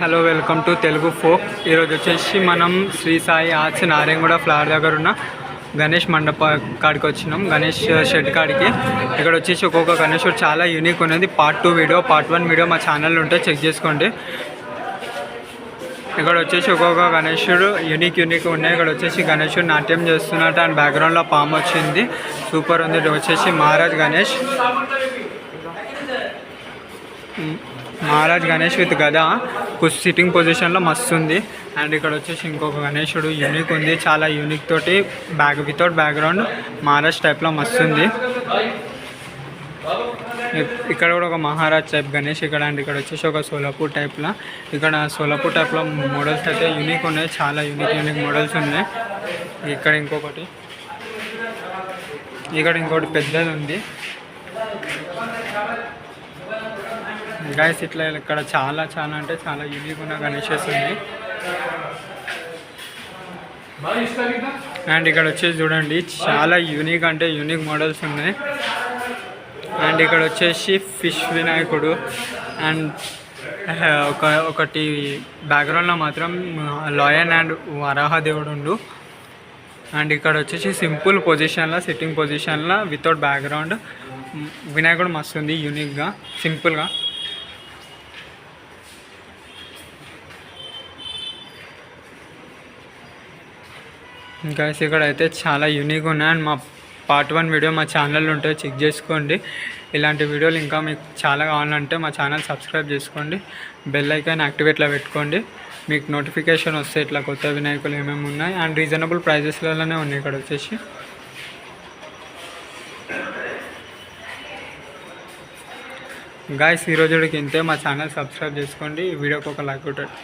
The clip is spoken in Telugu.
Hello welcome to Telugu folk. ఈరోజు వచ్చేసి మనం శ్రీ సాయి ఆర్ట్స్ నారాయణగూడ ఫ్లవర్ దగ్గర ఉన్న గణేష్ మండప కాడికి వచ్చినాం, గణేష్ షెడ్ కాడికి. ఇక్కడ వచ్చేసి ఒక్కొక్క గణేషుడు చాలా యూనిక్ ఉన్నది. పార్ట్ 2 వీడియో, పార్ట్ 1 వీడియో మా ఛానల్లో ఉంటే చెక్ చేసుకోండి. ఇక్కడ వచ్చేసి ఒక్కొక్క గణేషుడు యూనిక్ ఉన్నాయి. ఇక్కడ వచ్చేసి గణేషుడు నాట్యం చేస్తున్నట్టు అండ్ బ్యాక్గ్రౌండ్లో పాము వచ్చింది, సూపర్ ఉంది. ఇది వచ్చేసి మహారాజ్ గణేష్ విత్ గదా సిట్టింగ్ పొజిషన్లో మస్తు ఉంది. అండ్ ఇక్కడ వచ్చేసి ఇంకొక గణేషుడు యూనిక్ ఉంది, చాలా యూనిక్ తోటి వితౌట్ బ్యాక్గ్రౌండ్ మహారాజ్ టైప్లో మస్తు ఉంది. ఇక్కడ కూడా ఒక మహారాజ్ టైప్ గణేష్ ఇక్కడ. అండ్ ఇక్కడ వచ్చేసి ఒక సోలాపూర్ టైప్లో, ఇక్కడ సోలాపూర్ టైప్లో మోడల్స్ అయితే యూనిక్ ఉన్నాయి, చాలా యూనిక్ మోడల్స్ ఉన్నాయి. ఇక్కడ ఇంకోటి పెద్దది ఉంది గైస్. ఇట్లా ఇక్కడ చాలా అంటే చాలా యూనిక్ ఉన్న గణేషెస్ ఉన్నాయి. అండ్ ఇక్కడ వచ్చేసి చూడండి, చాలా యూనిక్ అంటే యూనిక్ మోడల్స్ ఉన్నాయి. అండ్ ఇక్కడ వచ్చేసి ఫిష్ వినాయకుడు అండ్ ఒకటి బ్యాక్గ్రౌండ్లో మాత్రం లయన్ అండ్ వరాహదేవుడు ఉండు. అండ్ ఇక్కడ వచ్చేసి సింపుల్ పొజిషన్లో సిట్టింగ్ పొజిషన్లో వితౌట్ బ్యాక్గ్రౌండ్ వినాయకుడు మస్తు ఉంది, యూనిక్గా సింపుల్గా. ఇంకా ఇక్కడ అయితే చాలా యూనిక్ ఉన్నాయి. అండ్ మా పార్ట్ 1 వీడియో మా ఛానల్లో ఉంటే చెక్ చేసుకోండి. ఇలాంటి వీడియోలు ఇంకా మీకు చాలా కావాలంటే మా ఛానల్ సబ్స్క్రైబ్ చేసుకోండి, బెల్ ఐకాన్ యాక్టివేట్లో పెట్టుకోండి, మీకు నోటిఫికేషన్ వస్తే ఇట్లా కొత్త వినాయకులు ఏమేమి ఉన్నాయి. అండ్ రీజనబుల్ ప్రైజెస్లోనే ఉన్నాయి. ఇక్కడ వచ్చేసి గాయ్స్ ఈరోజుకి ఇంతే. మా ఛానల్ సబ్స్క్రైబ్ చేసుకోండి, ఈ వీడియోకి ఒక లైక్ కొట్టండి.